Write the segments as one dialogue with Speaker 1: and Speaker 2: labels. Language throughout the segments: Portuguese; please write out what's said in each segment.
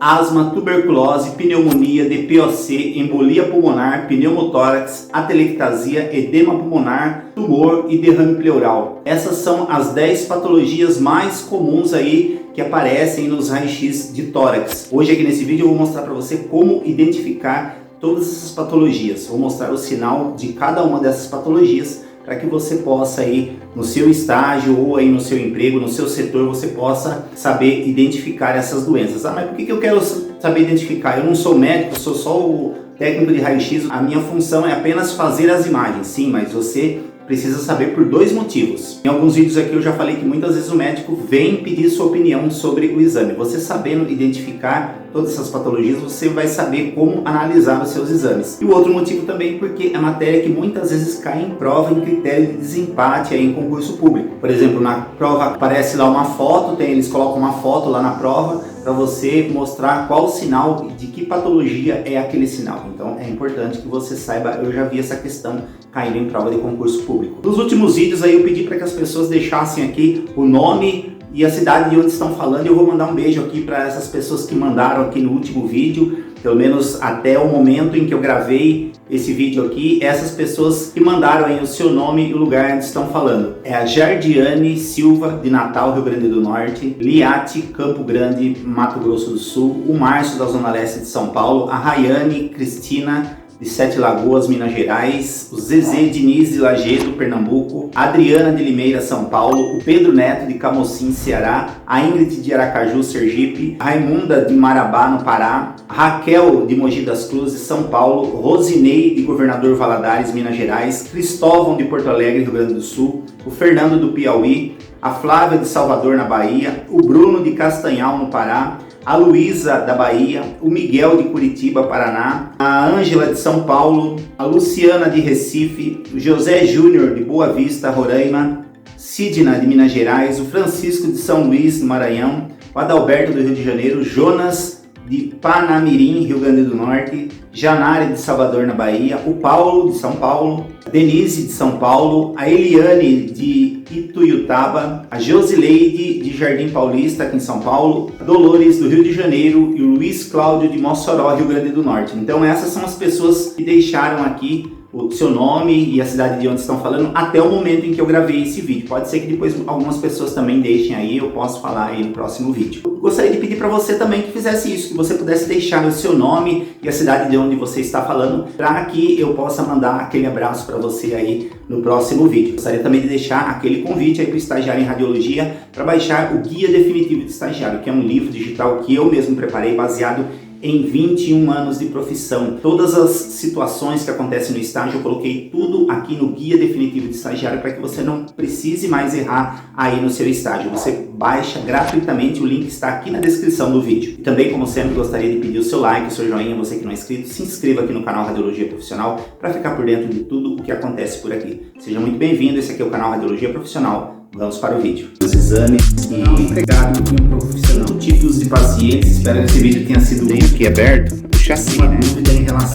Speaker 1: asma, tuberculose, pneumonia, DPOC, embolia pulmonar, pneumotórax, atelectasia, edema pulmonar, tumor e derrame pleural. Essas são as 10 patologias mais comuns aí que aparecem nos raios-x de tórax. Hoje aqui nesse vídeo eu vou mostrar para você como identificar todas essas patologias. Vou mostrar o sinal de cada uma dessas patologias para que você possa aí no seu estágio ou aí no seu emprego, no seu setor, você possa saber identificar essas doenças. Mas por que eu quero saber identificar? Eu não sou médico, eu sou só o técnico de raio-x. A minha função é apenas fazer as imagens, sim, mas você precisa saber por 2 motivos. Em alguns vídeos aqui eu já falei que muitas vezes o médico vem pedir sua opinião sobre o exame. Você sabendo identificar todas essas patologias, você vai saber como analisar os seus exames. E o outro motivo também porque é matéria que muitas vezes cai em prova em critério de desempate aí em concurso público. Por exemplo, na prova aparece lá uma foto, eles colocam uma foto lá na prova para você mostrar qual sinal, de que patologia é aquele sinal. Então é importante que você saiba, eu já vi essa questão caindo em prova de concurso público. Nos últimos vídeos aí eu pedi para que as pessoas deixassem aqui o nome e a cidade de onde estão falando. Eu vou mandar um beijo aqui para essas pessoas que mandaram aqui no último vídeo, pelo menos até o momento em que eu gravei esse vídeo aqui, essas pessoas que mandaram aí o seu nome e o lugar onde estão falando. É a Jardiane Silva, de Natal, Rio Grande do Norte, Liate, Campo Grande, Mato Grosso do Sul, o Márcio, da Zona Leste de São Paulo, a Rayane Cristina, de Sete Lagoas, Minas Gerais, o Zezé Diniz, de Lajeado, Pernambuco, a Adriana de Limeira, São Paulo, o Pedro Neto, de Camocim, Ceará, a Ingrid de Aracaju, Sergipe, a Raimunda, de Marabá, no Pará, a Raquel, de Mogi das Cruzes, São Paulo, Rosinei, de Governador Valadares, Minas Gerais, Cristóvão, de Porto Alegre, Rio Grande do Sul, o Fernando, do Piauí, a Flávia, de Salvador, na Bahia, o Bruno, de Castanhal, no Pará, a Luísa, da Bahia, o Miguel, de Curitiba, Paraná, a Ângela, de São Paulo, a Luciana, de Recife, o José Júnior, de Boa Vista, Roraima, Sidna, de Minas Gerais, o Francisco, de São Luís, do Maranhão, o Adalberto, do Rio de Janeiro, Jonas, de Panamirim, Rio Grande do Norte, Janari, de Salvador, na Bahia, o Paulo, de São Paulo, a Denise, de São Paulo, a Eliane, de Ituiutaba, a Josileide, de Jardim Paulista, aqui em São Paulo, a Dolores, do Rio de Janeiro, e o Luiz Cláudio, de Mossoró, Rio Grande do Norte. Então essas são as pessoas que deixaram aqui o seu nome e a cidade de onde estão falando até o momento em que eu gravei esse vídeo. Pode ser que depois algumas pessoas também deixem aí, eu posso falar aí no próximo vídeo. Eu gostaria de pedir para você também que fizesse isso, que você pudesse deixar o seu nome e a cidade de onde você está falando, para que eu possa mandar aquele abraço para você aí no próximo vídeo. Gostaria também de deixar aquele convite aí para o estagiário em radiologia para baixar o Guia Definitivo de Estagiário, que é um livro digital que eu mesmo preparei baseado em 21 anos de profissão. Todas as situações que acontecem no estágio eu coloquei tudo aqui no Guia Definitivo de Estagiário para que você não precise mais errar aí no seu estágio. Você baixa gratuitamente, o link está aqui na descrição do vídeo. E também, como sempre, gostaria de pedir o seu like, o seu joinha, você que não é inscrito, se inscreva aqui no canal Radiologia Profissional para ficar por dentro de tudo o que acontece por aqui. Seja muito bem-vindo, esse aqui é o canal Radiologia Profissional. Vamos para o vídeo. Os exames e empregado de um profissional. Tipos de pacientes. Espero que esse vídeo tenha sido bem aqui aberto. O chassi, né? Dúvida em relação.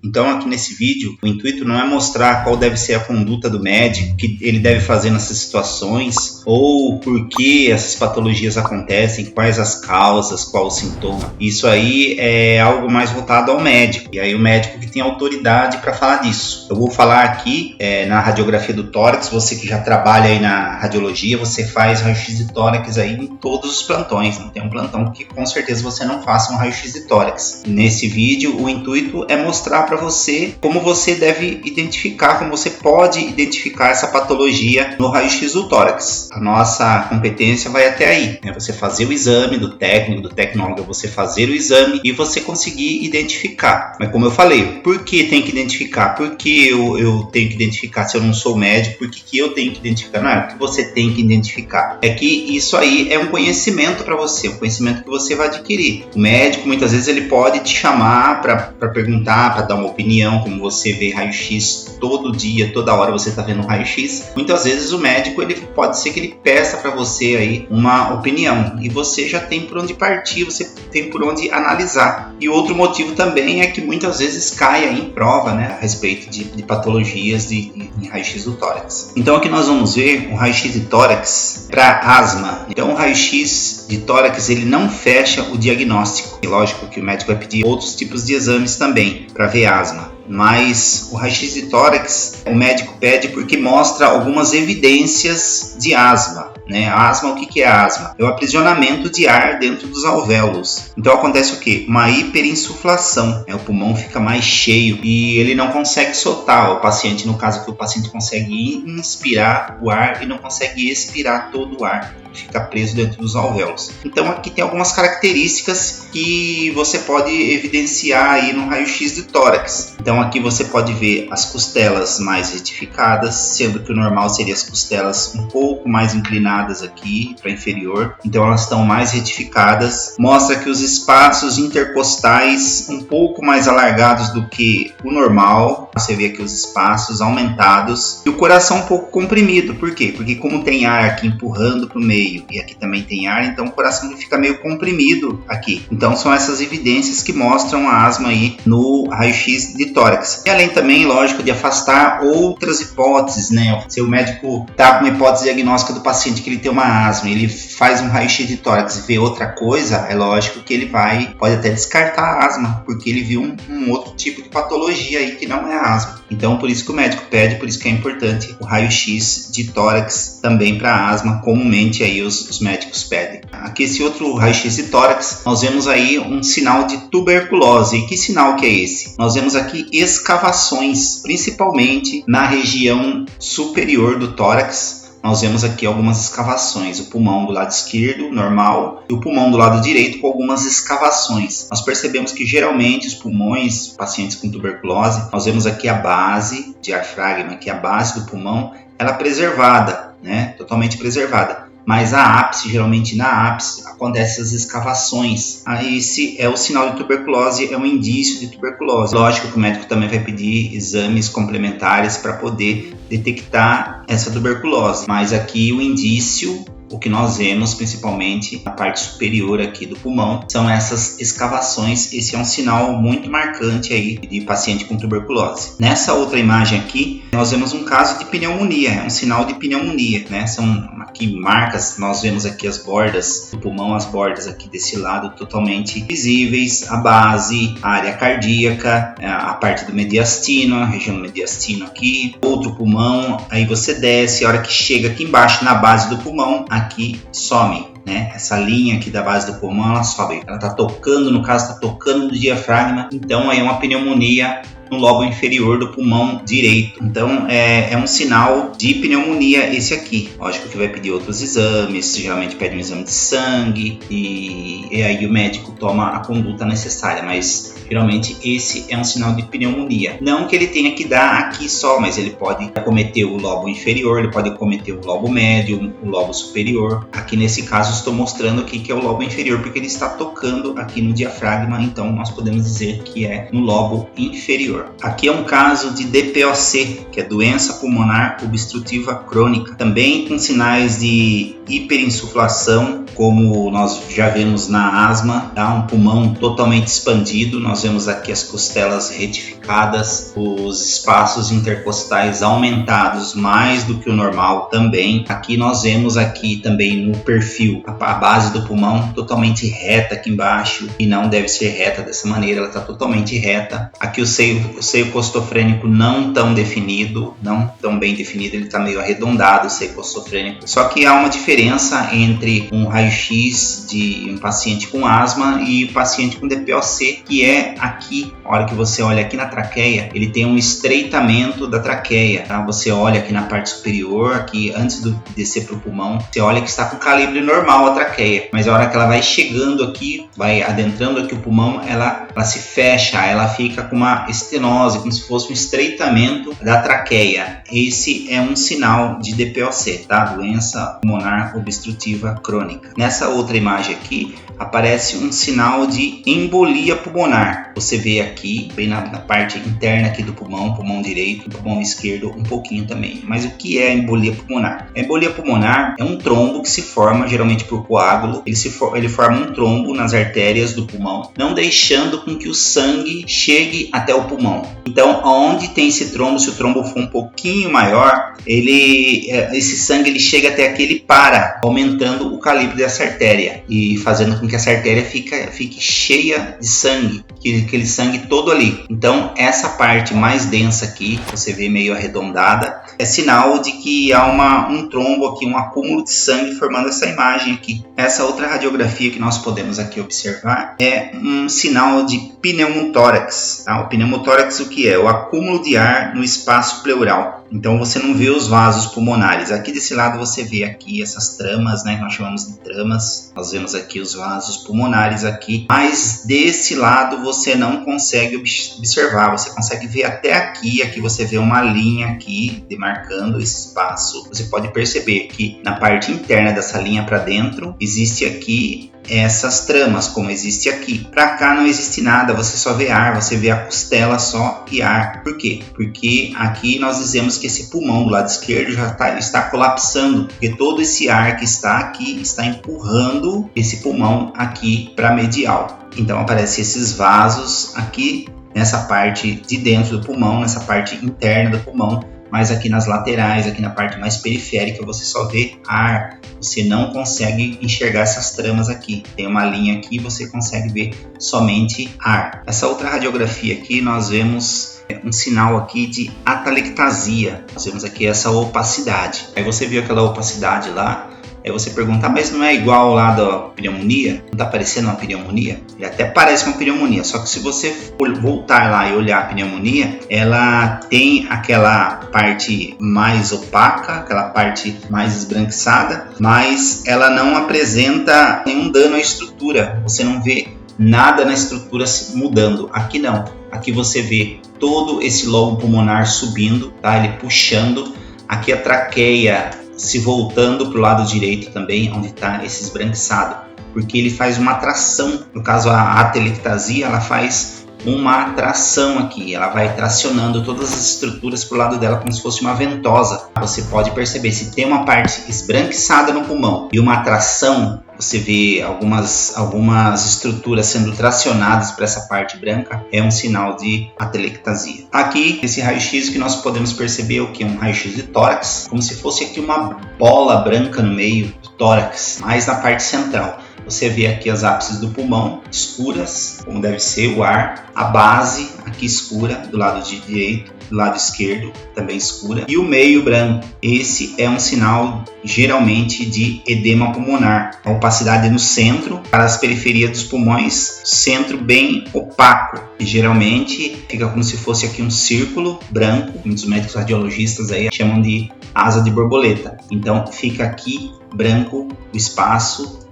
Speaker 1: Então aqui nesse vídeo, o intuito não é mostrar qual deve ser a conduta do médico, que ele deve fazer nessas situações, ou por que essas patologias acontecem, quais as causas, qual o sintoma. Isso aí é algo mais voltado ao médico, e aí o médico que tem autoridade para falar disso. Eu vou falar aqui na radiografia do tórax, você que já trabalha aí na radiologia, você faz raio-x de tórax aí em todos os plantões, não tem um plantão que com certeza você não faça um raio-x de tórax. Nesse vídeo, o intuito é mostrar para você como você deve identificar, como você pode identificar essa patologia no raio-x do tórax. A nossa competência vai até aí, né? Você fazer o exame do técnico, do tecnólogo, você fazer o exame e você conseguir identificar. Mas como eu falei, por que tem que identificar? Por que eu tenho que identificar se eu não sou médico? Por que eu tenho que identificar? Não é o que você tem que identificar. É que isso aí é um conhecimento para você, um conhecimento que você vai adquirir. O médico, muitas vezes, ele pode te chamar para perguntar, para dar uma opinião, como você vê raio-x todo dia, toda hora você está vendo um raio-x, muitas vezes o médico pode ser que ele peça para você aí uma opinião e você já tem por onde partir, você tem por onde analisar. E outro motivo também é que muitas vezes cai aí em prova, né, a respeito de patologias em raio-x do tórax. Então aqui nós vamos ver um raio-x de tórax para asma. Então o raio-x de tórax ele não fecha o diagnóstico. E lógico que o médico vai pedir outros tipos de exames também para ver asma. Mas o raio-x de tórax o médico pede porque mostra algumas evidências de asma. Né? A asma, o que é a asma? É o aprisionamento de ar dentro dos alvéolos. Então acontece o quê? Uma hiperinsuflação. O pulmão fica mais cheio e ele não consegue soltar. O paciente, no caso que o paciente consegue inspirar o ar e não consegue expirar todo o ar. Fica preso dentro dos alvéolos. Então aqui tem algumas características que você pode evidenciar aí no raio-x de tórax. Então aqui você pode ver as costelas mais retificadas, sendo que o normal seria as costelas um pouco mais inclinadas aqui para inferior. Então elas estão mais retificadas. Mostra que os espaços intercostais um pouco mais alargados do que o normal. Você vê aqui os espaços aumentados e o coração um pouco comprimido. Por quê? Porque como tem ar aqui empurrando para o meio e aqui também tem ar, então o coração fica meio comprimido aqui. Então são essas evidências que mostram a asma aí no raio-x de tórax. E além também, lógico, de afastar outras hipóteses, né? Se o médico tá com uma hipótese diagnóstica do paciente que ele tem uma asma, ele faz um raio-x de tórax e vê outra coisa, é lógico que ele pode até descartar a asma, porque ele viu um outro tipo de patologia aí que não é a asma. Então por isso que o médico pede, por isso que é importante o raio-x de tórax também para asma, comumente aí os médicos pedem. Aqui esse outro raio-x de tórax, nós vemos aí um sinal de tuberculose. E que sinal que é esse? Nós vemos aqui escavações, principalmente na região superior do tórax. Nós vemos aqui algumas escavações, o pulmão do lado esquerdo, normal, e o pulmão do lado direito com algumas escavações. Nós percebemos que geralmente os pulmões, pacientes com tuberculose, nós vemos aqui a base, diafragma, aqui a base do pulmão, ela é preservada, né? Totalmente preservada. Mas a ápice, geralmente na ápice, acontecem as escavações. Esse é o sinal de tuberculose, é um indício de tuberculose. Lógico que o médico também vai pedir exames complementares para poder detectar essa tuberculose. Mas aqui o indício, o que nós vemos principalmente na parte superior aqui do pulmão, são essas escavações. Esse é um sinal muito marcante aí de paciente com tuberculose. Nessa outra imagem aqui, nós vemos um caso de pneumonia, é um sinal de pneumonia, né? São aqui marcas, nós vemos aqui as bordas do pulmão, as bordas aqui desse lado totalmente visíveis, a base, a área cardíaca, a parte do mediastino, a região do mediastino aqui, outro pulmão, aí você desce, a hora que chega aqui embaixo na base do pulmão, aqui some, né? Essa linha aqui da base do pulmão, ela sobe, ela tá tocando, no caso tá tocando no diafragma, então aí é uma pneumonia no lobo inferior do pulmão direito. Então é um sinal de pneumonia esse aqui. Lógico que vai pedir outros exames, geralmente pede um exame de sangue e aí o médico toma a conduta necessária, mas geralmente esse é um sinal de pneumonia. Não que ele tenha que dar aqui só, mas ele pode acometer o lobo inferior, ele pode acometer o lobo médio, o lobo superior. Aqui nesse caso estou mostrando aqui que é o lobo inferior, porque ele está tocando aqui no diafragma, então nós podemos dizer que é no lobo inferior. Aqui é um caso de DPOC, que é doença pulmonar obstrutiva crônica, também com sinais de hiperinsuflação, como nós já vemos na asma, tá? Um pulmão totalmente expandido, nós vemos aqui as costelas retificadas, os espaços intercostais aumentados mais do que o normal também. Aqui nós vemos aqui também no perfil a base do pulmão totalmente reta aqui embaixo, e não deve ser reta dessa maneira, ela está totalmente reta. Aqui o seio costofrênico não tão definido, não tão bem definido, ele está meio arredondado o seio costofrênico. Só que há uma diferença entre um raio-x de um paciente com asma e um paciente com DPOC, que é aqui, a hora que você olha aqui na traqueia, ele tem um estreitamento da traqueia, tá? Você olha aqui na parte superior, aqui antes de descer para o pulmão, você olha que está com calibre normal a traqueia, mas a hora que ela vai chegando aqui, vai adentrando aqui o pulmão, ela
Speaker 2: ela se fecha, ela fica com uma estenose, como se fosse um estreitamento da traqueia. Esse é um sinal de DPOC, tá? Doença pulmonar obstrutiva crônica. Nessa outra imagem aqui, aparece um sinal de embolia pulmonar. Você vê aqui, bem na parte interna aqui do pulmão, pulmão direito, pulmão esquerdo um pouquinho também. Mas o que é embolia pulmonar? A embolia pulmonar é um trombo que se forma geralmente por coágulo. Ele forma um trombo nas artérias do pulmão, não deixando com que o sangue chegue até o pulmão. Então, onde tem esse trombo, se o trombo for um pouquinho maior, esse sangue ele chega até aqui, ele para, aumentando o calibre dessa artéria e fazendo com que essa artéria fique cheia de sangue, aquele sangue todo ali. Então, essa parte mais densa aqui, você vê meio arredondada, é sinal de que há um trombo aqui, um acúmulo de sangue formando essa imagem aqui. Essa outra radiografia que nós podemos aqui observar é um sinal de pneumotórax. Tá? O pneumotórax o que é? O acúmulo de ar no espaço pleural. Então você não vê os vasos pulmonares. Aqui desse lado você vê aqui essas tramas, né? Nós chamamos de tramas. Nós vemos aqui os vasos pulmonares aqui. Mas desse lado você não consegue observar. Você consegue ver até aqui. Aqui você vê uma linha aqui demarcando esse espaço. Você pode perceber que na parte interna dessa linha para dentro existe aqui essas tramas, como existe aqui. Para cá não existe nada, você só vê ar, você vê a costela só e ar. Por quê? Porque aqui nós dizemos que esse pulmão do lado esquerdo já está colapsando, porque todo esse ar que está aqui está empurrando esse pulmão aqui para a medial. Então aparecem esses vasos aqui nessa parte de dentro do pulmão, nessa parte interna do pulmão, mas aqui nas laterais, aqui na parte mais periférica, você só vê ar, você não consegue enxergar essas tramas aqui. Tem uma linha aqui, você consegue ver somente ar. Essa outra radiografia aqui, nós vemos um sinal aqui de atelectasia. Nós vemos aqui essa opacidade. Aí você viu aquela opacidade lá, aí você pergunta, mas não é igual lá da pneumonia? Não está parecendo uma pneumonia? Ele até parece uma pneumonia, só que se você for voltar lá e olhar a pneumonia, ela tem aquela parte mais opaca, aquela parte mais esbranquiçada, mas ela não apresenta nenhum dano à estrutura. Você não vê nada na estrutura mudando. Aqui não. Aqui você vê todo esse lobo pulmonar subindo, tá? Ele puxando. Aqui a traqueia se voltando para o lado direito também, onde está esse esbranquiçado, porque ele faz uma tração. No caso, a atelectasia, ela faz uma tração aqui, ela vai tracionando todas as estruturas para o lado dela como se fosse uma ventosa. Você pode perceber, se tem uma parte esbranquiçada no pulmão e uma tração, você vê algumas estruturas sendo tracionadas para essa parte branca, é um sinal de atelectasia. Aqui, esse raio-x que nós podemos perceber o que é um raio-x de tórax, como se fosse aqui uma bola branca no meio do tórax, mais na parte central. Você vê aqui as ápices do pulmão escuras, como deve ser o ar, a base aqui escura do lado direito, do lado esquerdo também escura, e o meio branco. Esse é um sinal geralmente de edema pulmonar. A opacidade no centro, para as periferias dos pulmões, centro bem opaco, e geralmente fica como se fosse aqui um círculo branco, muitos médicos radiologistas aí chamam de asa de borboleta. Então fica aqui branco o espaço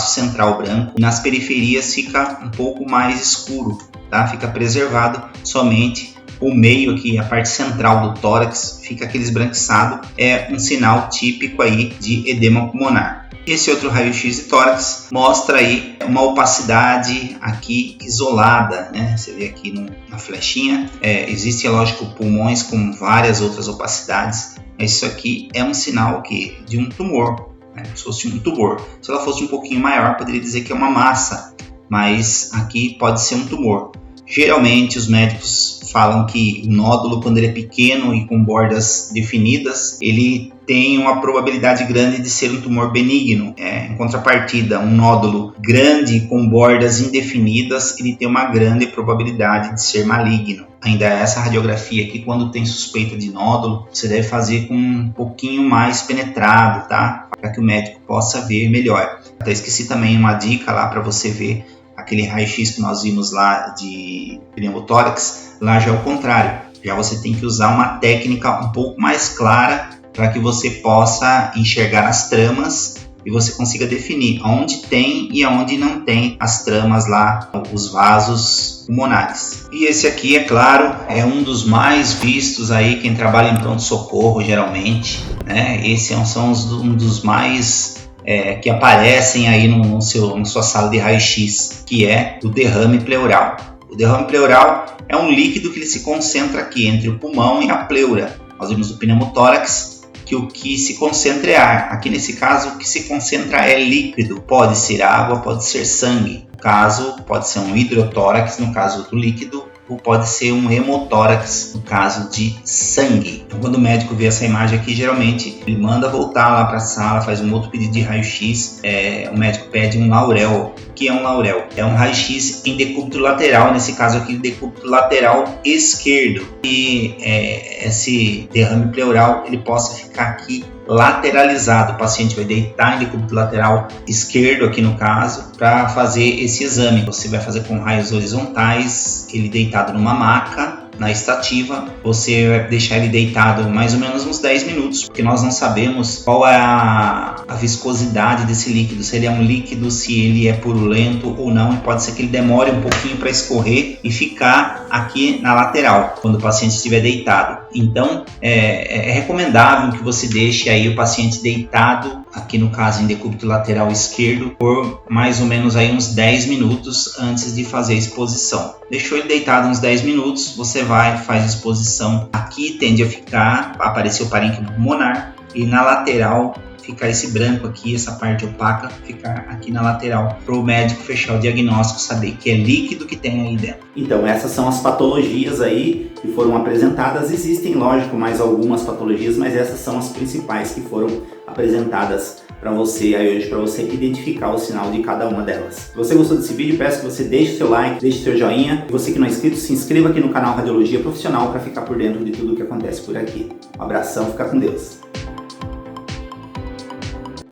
Speaker 2: central branco, e nas periferias fica um pouco mais escuro, tá? Fica preservado somente o meio aqui, a parte central do tórax, fica aquele esbranquiçado, é um sinal típico aí de edema pulmonar. Esse outro raio-x de tórax mostra aí uma opacidade aqui isolada, né? Você vê aqui na flechinha, existem, lógico, pulmões com várias outras opacidades, mas isso aqui é um sinal de um tumor. Se fosse um tumor, se ela fosse um pouquinho maior, poderia dizer que é uma massa, mas aqui pode ser um tumor. Geralmente os médicos falam que o nódulo, quando ele é pequeno e com bordas definidas, ele tem uma probabilidade grande de ser um tumor benigno. Em contrapartida, um nódulo grande com bordas indefinidas, ele tem uma grande probabilidade de ser maligno. Ainda essa radiografia aqui, quando tem suspeita de nódulo, você deve fazer com um pouquinho mais penetrado, tá? Para que o médico possa ver melhor. Até esqueci também uma dica lá para você ver aquele raio-x que nós vimos lá de pneumotórax, lá já é o contrário. Já você tem que usar uma técnica um pouco mais clara para que você possa enxergar as tramas e você consiga definir aonde tem e aonde não tem as tramas lá, os vasos pulmonares. E esse aqui, é claro, é um dos mais vistos aí, quem trabalha em pronto-socorro geralmente, né? Esse são um dos mais que aparecem aí na sua sala de raio-x, que é o derrame pleural. O derrame pleural é um líquido que ele se concentra aqui entre o pulmão e a pleura. Nós vimos o pneumotórax, que o que se concentra é ar. Aqui nesse caso, o que se concentra é líquido. Pode ser água, pode ser sangue. No caso, pode ser um hidrotórax, no caso do líquido, ou pode ser um hemotórax, no caso de sangue. Então, quando o médico vê essa imagem aqui, geralmente ele manda voltar lá para a sala, faz um outro pedido de raio-x. O médico pede um Laurel. O que é um Laurel? É um raio-x em decúbito lateral, nesse caso aqui, decúbito lateral esquerdo. E esse derrame pleural ele possa ficar aqui lateralizado. O paciente vai deitar em decúbito lateral esquerdo, aqui no caso, para fazer esse exame. Você vai fazer com raios horizontais, ele deitado numa maca, na estativa. Você vai deixar ele deitado mais ou menos uns 10 minutos, porque nós não sabemos qual é a viscosidade desse líquido, se ele é um líquido, se ele é purulento ou não, e pode ser que ele demore um pouquinho para escorrer e ficar aqui na lateral, quando o paciente estiver deitado. Então, é recomendável que você deixe aí o paciente deitado, aqui no caso em decúbito lateral esquerdo, por mais ou menos aí uns 10 minutos antes de fazer a exposição. Deixou ele deitado uns 10 minutos, você faz a exposição. Aqui tende a aparecer o parênquima pulmonar, e na lateral ficar esse branco aqui, essa parte opaca, ficar aqui na lateral, para o médico fechar o diagnóstico, saber que é líquido que tem aí dentro.
Speaker 1: Então, essas são as patologias aí que foram apresentadas. Existem, lógico, mais algumas patologias, mas essas são as principais que foram apresentadas para você aí hoje, para você identificar o sinal de cada uma delas. Se você gostou desse vídeo, peço que você deixe seu like, deixe seu joinha. E você que não é inscrito, se inscreva aqui no canal Radiologia Profissional para ficar por dentro de tudo o que acontece por aqui. Um abração, fica com Deus.